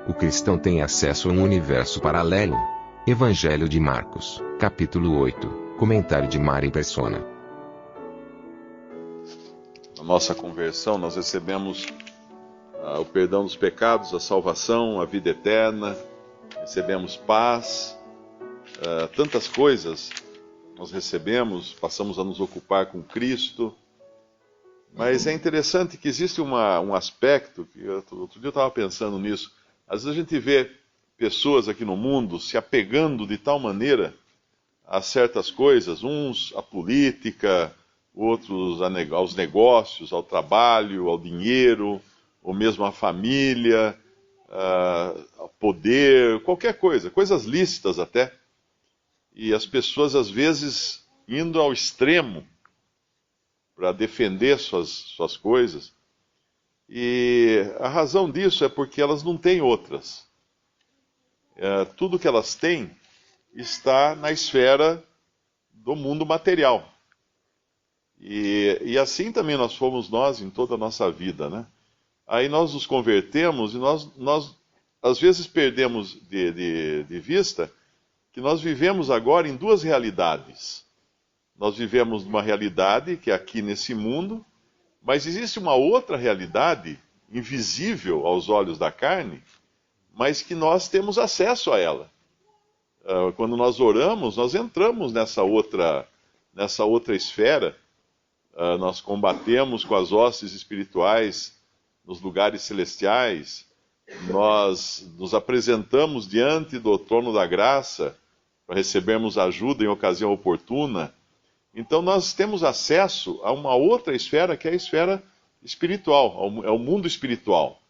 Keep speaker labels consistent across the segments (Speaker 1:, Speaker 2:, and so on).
Speaker 1: O cristão tem acesso a um universo paralelo. Evangelho de Marcos, capítulo 8, comentário de Mari Persona.
Speaker 2: Na nossa conversão, nós recebemos o perdão dos pecados, a salvação, a vida eterna, recebemos paz, tantas coisas nós recebemos, passamos a nos ocupar com Cristo. Mas é interessante que existe um aspecto, que outro dia eu estava pensando nisso. Às vezes a gente vê pessoas aqui no mundo se apegando de tal maneira a certas coisas, uns à política, outros aos negócios, ao trabalho, ao dinheiro, ou mesmo à família, ao poder, qualquer coisa, coisas lícitas até. E as pessoas às vezes indo ao extremo para defender suas coisas. E a razão disso é porque elas não têm outras. Tudo que elas têm está na esfera do mundo material. E assim também nós fomos em toda a nossa vida, né? Aí nós nos convertemos e nós às vezes perdemos de vista que nós vivemos agora em duas realidades. Nós vivemos numa realidade que é aqui nesse mundo, mas existe uma outra realidade, invisível aos olhos da carne, mas que nós temos acesso a ela. Quando nós oramos, nós entramos nessa outra esfera, nós combatemos com as hostes espirituais nos lugares celestiais, nós nos apresentamos diante do trono da graça para recebermos ajuda em ocasião oportuna. Então nós temos acesso a uma outra esfera, que é a esfera espiritual, é o mundo espiritual,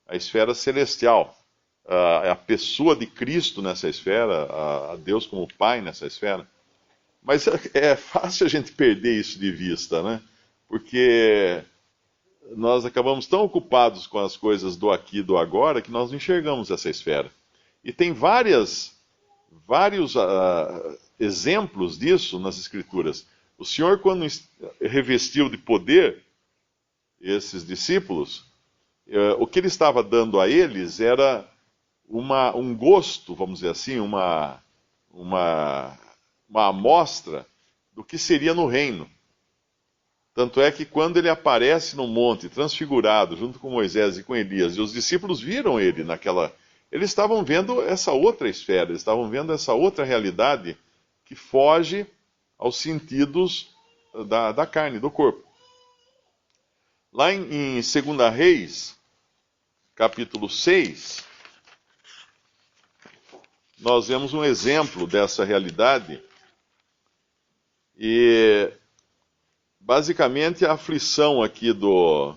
Speaker 2: a esfera celestial, a pessoa de Cristo nessa esfera, a Deus como Pai nessa esfera. Mas é fácil a gente perder isso de vista, né? Porque nós acabamos tão ocupados com as coisas do aqui e do agora que nós não enxergamos essa esfera. E tem vários exemplos disso nas Escrituras. O Senhor, quando revestiu de poder esses discípulos, o que ele estava dando a eles era um gosto, vamos dizer assim, uma amostra do que seria no reino. Tanto é que quando ele aparece no monte, transfigurado, junto com Moisés e com Elias, e os discípulos viram ele eles estavam vendo essa outra esfera, eles estavam vendo essa outra realidade que foge aos sentidos da carne, do corpo. Lá em 2 Reis, capítulo 6, nós vemos um exemplo dessa realidade. E basicamente a aflição aqui do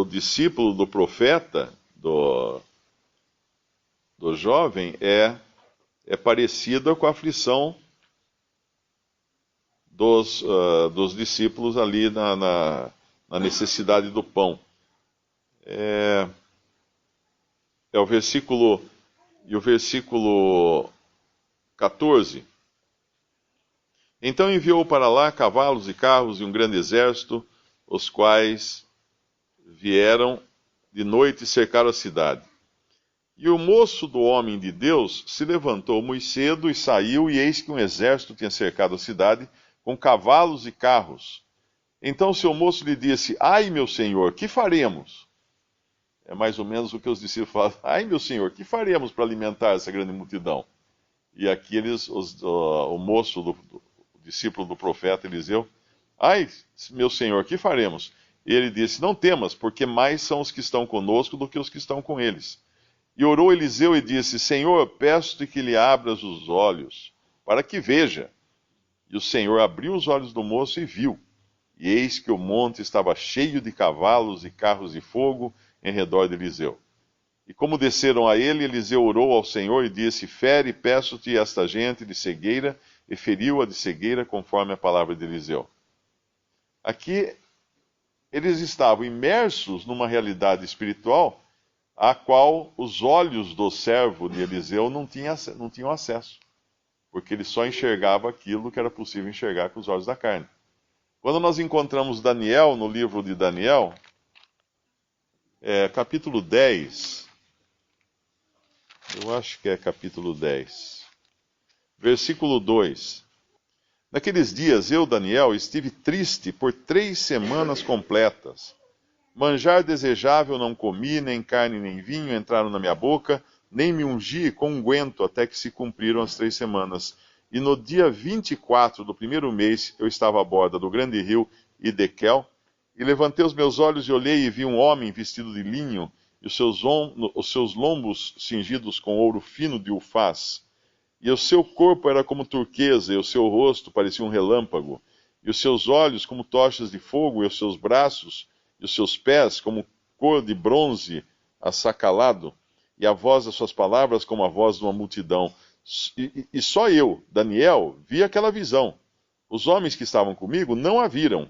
Speaker 2: discípulo, do profeta, do jovem, é parecida com a aflição dos discípulos ali na necessidade do pão. É o versículo 14. Então enviou para lá cavalos e carros e um grande exército, os quais vieram de noite e cercaram a cidade. E o moço do homem de Deus se levantou muito cedo e saiu, e eis que um exército tinha cercado a cidade com cavalos e carros. Então o seu moço lhe disse: Ai, meu senhor, que faremos? É mais ou menos o que os discípulos falam: Ai, meu senhor, que faremos para alimentar essa grande multidão? E aqui o moço o discípulo do profeta Eliseu: Ai, meu senhor, que faremos? E ele disse: Não temas, porque mais são os que estão conosco do que os que estão com eles. E orou Eliseu e disse: Senhor, peço-te que lhe abras os olhos, para que veja. E o Senhor abriu os olhos do moço e viu. E eis que o monte estava cheio de cavalos e carros de fogo em redor de Eliseu. E como desceram a ele, Eliseu orou ao Senhor e disse: Fere, peço-te, esta gente de cegueira, e feriu-a de cegueira, conforme a palavra de Eliseu. Aqui, eles estavam imersos numa realidade espiritual a qual os olhos do servo de Eliseu não tinham acesso, porque ele só enxergava aquilo que era possível enxergar com os olhos da carne. Quando nós encontramos Daniel, no livro de Daniel, capítulo 10, Eu acho que é capítulo 10. Versículo 2. Naqueles dias eu, Daniel, estive triste por 3 semanas completas. Manjar desejável não comi, nem carne nem vinho entraram na minha boca, nem me ungi com unguento até que se cumpriram as 3 semanas. E no dia 24 do primeiro mês eu estava à borda do grande rio Idequel, e levantei os meus olhos e olhei e vi um homem vestido de linho, e os seus lombos cingidos com ouro fino de Ufaz. E o seu corpo era como turquesa, e o seu rosto parecia um relâmpago, e os seus olhos como tochas de fogo, e os seus braços e os seus pés como cor de bronze assacalado, e a voz das suas palavras como a voz de uma multidão. E só eu, Daniel, vi aquela visão. Os homens que estavam comigo não a viram.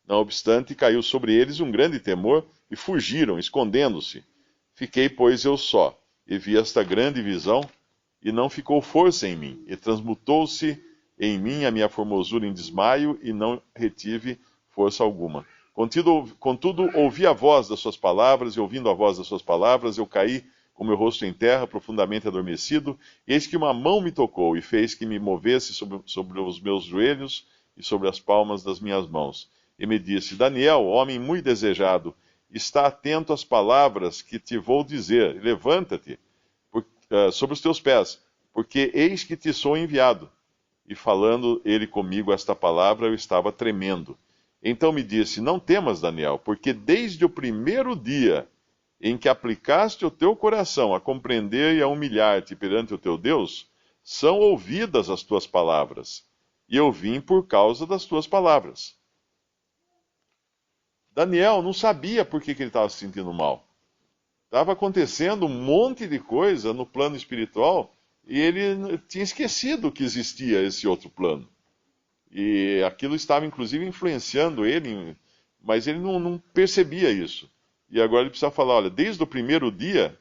Speaker 2: Não obstante, caiu sobre eles um grande temor, e fugiram, escondendo-se. Fiquei, pois, eu só, e vi esta grande visão, e não ficou força em mim, e transmutou-se em mim a minha formosura em desmaio, e não retive força alguma. Contudo, ouvi a voz das suas palavras, e ouvindo a voz das suas palavras, eu caí com meu rosto em terra, profundamente adormecido, e eis que uma mão me tocou, e fez que me movesse sobre os meus joelhos e sobre as palmas das minhas mãos. E me disse: Daniel, homem muito desejado, está atento às palavras que te vou dizer, levanta-te sobre os teus pés, porque eis que te sou enviado. E falando ele comigo esta palavra, eu estava tremendo. Então me disse: não temas, Daniel, porque desde o primeiro dia em que aplicaste o teu coração a compreender e a humilhar-te perante o teu Deus, são ouvidas as tuas palavras, e eu vim por causa das tuas palavras. Daniel não sabia por que ele estava se sentindo mal. Estava acontecendo um monte de coisa no plano espiritual e ele tinha esquecido que existia esse outro plano. E aquilo estava, inclusive, influenciando ele, mas ele não percebia isso. E agora ele precisa falar: olha, desde o primeiro dia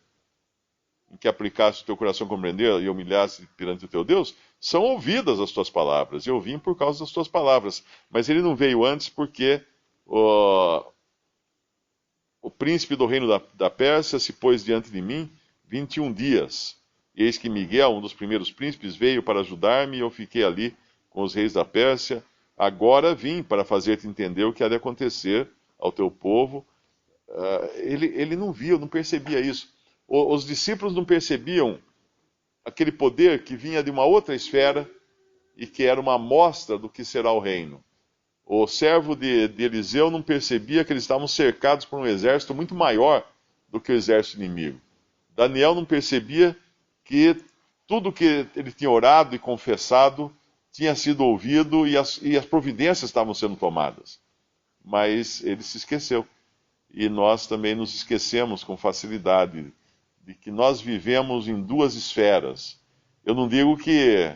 Speaker 2: em que aplicaste o teu coração a compreender e humilhaste perante o teu Deus, são ouvidas as tuas palavras. Eu vim por causa das tuas palavras. Mas ele não veio antes porque o príncipe do reino da Pérsia se pôs diante de mim 21 dias. E eis que Miguel, um dos primeiros príncipes, veio para ajudar-me, e eu fiquei ali com os reis da Pérsia. Agora vim para fazer-te entender o que há de acontecer ao teu povo. Ele não via, não percebia isso. Os discípulos não percebiam aquele poder que vinha de uma outra esfera e que era uma amostra do que será o reino. O servo de Eliseu não percebia que eles estavam cercados por um exército muito maior do que o exército inimigo. Daniel não percebia que tudo que ele tinha orado e confessado tinha sido ouvido e as providências estavam sendo tomadas. Mas ele se esqueceu. E nós também nos esquecemos com facilidade de que nós vivemos em duas esferas. Eu não digo que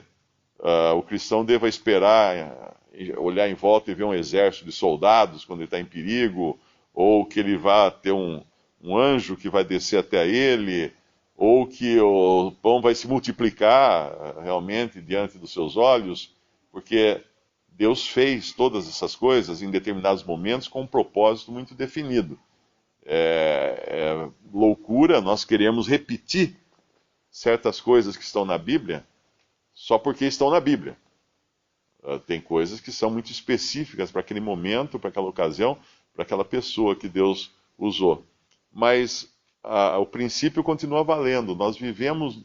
Speaker 2: o cristão deva esperar, olhar em volta e ver um exército de soldados quando ele está em perigo, ou que ele vá ter um anjo que vai descer até ele, ou que o pão vai se multiplicar realmente diante dos seus olhos, porque Deus fez todas essas coisas em determinados momentos com um propósito muito definido. É loucura nós queremos repetir certas coisas que estão na Bíblia só porque estão na Bíblia. Tem coisas que são muito específicas para aquele momento, para aquela ocasião, para aquela pessoa que Deus usou. Mas o princípio continua valendo. Nós vivemos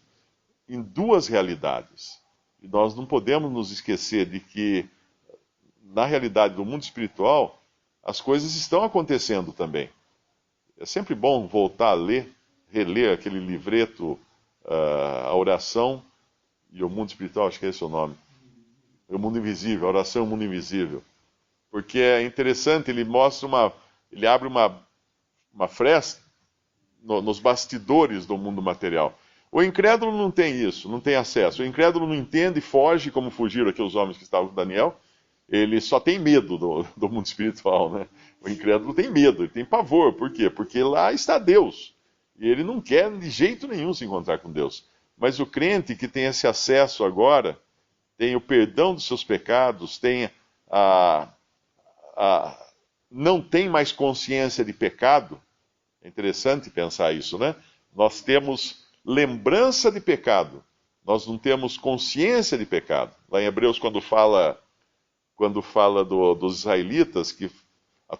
Speaker 2: em duas realidades. E nós não podemos nos esquecer de que, na realidade do mundo espiritual, as coisas estão acontecendo também. É sempre bom voltar a reler aquele livreto, a oração e o mundo espiritual, acho que é esse o nome. O mundo invisível, a oração e o mundo invisível. Porque é interessante, ele abre uma fresta nos bastidores do mundo material. O incrédulo não tem isso, não tem acesso. O incrédulo não entende e foge, como fugiram aqui os homens que estavam com Daniel. Ele só tem medo do mundo espiritual, né? O incrédulo tem medo, ele tem pavor. Por quê? Porque lá está Deus. E ele não quer de jeito nenhum se encontrar com Deus. Mas o crente que tem esse acesso agora, tem o perdão dos seus pecados, não tem mais consciência de pecado. É interessante pensar isso, né? Nós temos lembrança de pecado. Nós não temos consciência de pecado. Lá em Hebreus, quando fala dos israelitas, que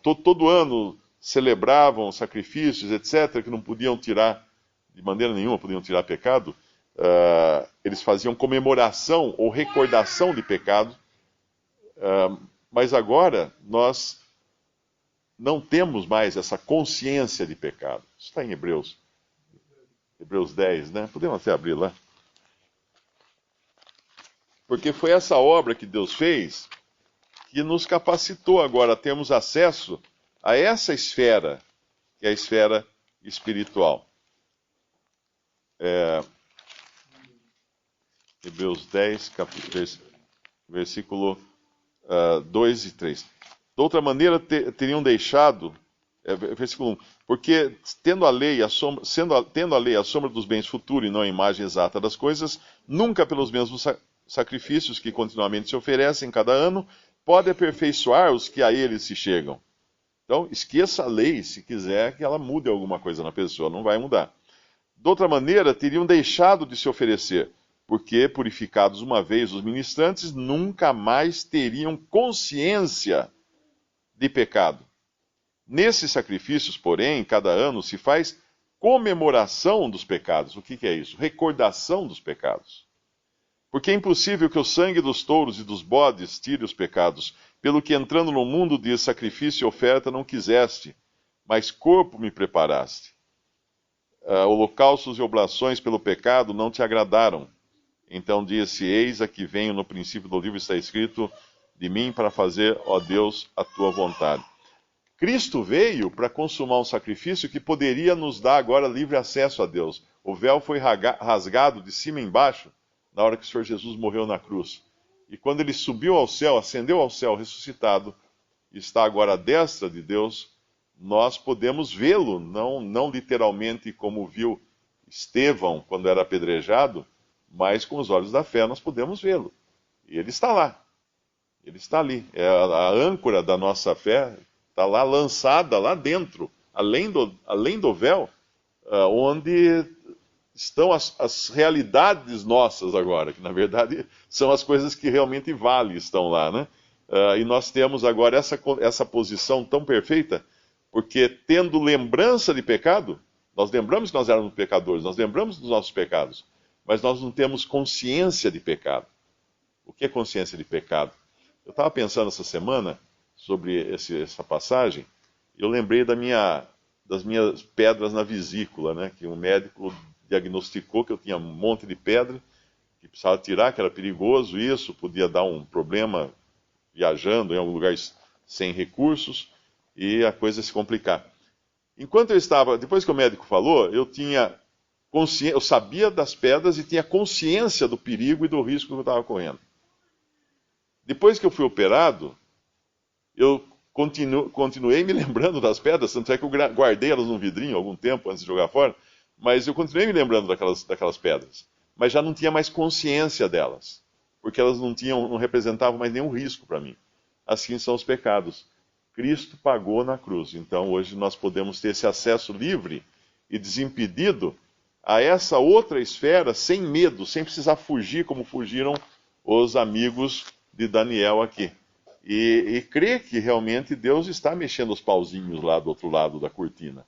Speaker 2: todo ano celebravam sacrifícios, etc., que não podiam tirar, de maneira nenhuma, podiam tirar pecado, eles faziam comemoração ou recordação de pecado, mas agora nós não temos mais essa consciência de pecado. Isso está em Hebreus 10, né? Podemos até abrir lá. Porque foi essa obra que Deus fez que nos capacitou agora a termos acesso a essa esfera, que é a esfera espiritual. Hebreus 10, versículo 2 e 3. De outra maneira, teriam deixado, versículo 1, porque tendo a lei a sombra dos bens futuros e não a imagem exata das coisas, nunca pelos mesmos sacrifícios que continuamente se oferecem cada ano, pode aperfeiçoar os que a eles se chegam. Então, esqueça a lei se quiser que ela mude alguma coisa na pessoa, não vai mudar. De outra maneira, teriam deixado de se oferecer, porque, purificados uma vez os ministrantes, nunca mais teriam consciência de pecado. Nesses sacrifícios, porém, cada ano se faz comemoração dos pecados. O que é isso? Recordação dos pecados. Porque é impossível que o sangue dos touros e dos bodes tire os pecados, pelo que entrando no mundo de sacrifício e oferta não quiseste, mas corpo me preparaste. Holocaustos e oblações pelo pecado não te agradaram. Então disse: eis aqui venho, no princípio do livro está escrito, de mim para fazer, ó Deus, a tua vontade. Cristo veio para consumar um sacrifício que poderia nos dar agora livre acesso a Deus. O véu foi rasgado de cima e embaixo na hora que o Senhor Jesus morreu na cruz. E quando ele subiu ao céu, ascendeu ao céu ressuscitado, está agora à destra de Deus, nós podemos vê-lo, não literalmente como viu Estevão quando era apedrejado, mas com os olhos da fé nós podemos vê-lo. E ele está lá. Ele está ali. A âncora da nossa fé está lá, lançada lá dentro, além do véu, onde estão as realidades nossas agora, que na verdade são as coisas que realmente valem, estão lá, né? E nós temos agora essa posição tão perfeita, porque tendo lembrança de pecado, nós lembramos que nós éramos pecadores, nós lembramos dos nossos pecados, mas nós não temos consciência de pecado. O que é consciência de pecado? Eu estava pensando essa semana sobre essa passagem, e eu lembrei das minhas pedras na vesícula, né? Que um médico diagnosticou que eu tinha um monte de pedra, que precisava tirar, que era perigoso isso, podia dar um problema viajando em algum lugar sem recursos, e a coisa se complicar. Enquanto eu estava, depois que o médico falou, eu sabia das pedras e tinha consciência do perigo e do risco que eu estava correndo. Depois que eu fui operado, eu continuei me lembrando das pedras, tanto é que eu guardei elas num vidrinho algum tempo antes de jogar fora, mas eu continuei me lembrando daquelas pedras. Mas já não tinha mais consciência delas, porque elas não representavam mais nenhum risco para mim. Assim são os pecados. Cristo pagou na cruz, então hoje nós podemos ter esse acesso livre e desimpedido a essa outra esfera, sem medo, sem precisar fugir como fugiram os amigos de Daniel aqui. E crer que realmente Deus está mexendo os pauzinhos lá do outro lado da cortina.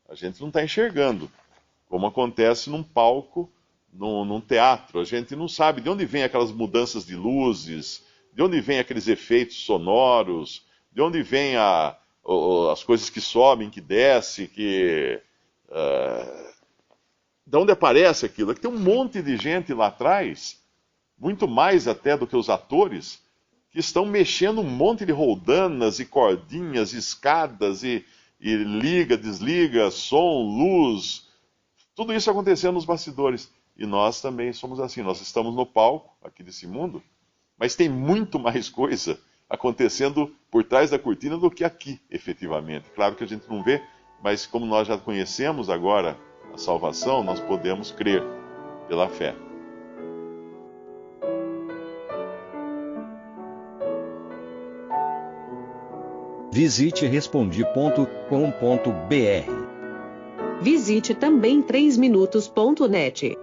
Speaker 2: A gente não está enxergando, como acontece num palco, num teatro. A gente não sabe de onde vem aquelas mudanças de luzes, de onde vem aqueles efeitos sonoros, de onde vem as coisas que sobem, que descem, de onde aparece aquilo. Aqui tem um monte de gente lá atrás, muito mais até do que os atores, que estão mexendo um monte de roldanas e cordinhas, escadas, e liga, desliga, som, luz, tudo isso acontecendo nos bastidores. E nós também somos assim, nós estamos no palco aqui desse mundo, mas tem muito mais coisa acontecendo por trás da cortina do que aqui, efetivamente. Claro que a gente não vê, mas como nós já conhecemos agora a salvação, nós podemos crer pela fé.
Speaker 3: Visite Respondi.com.br. Visite também 3minutos.net.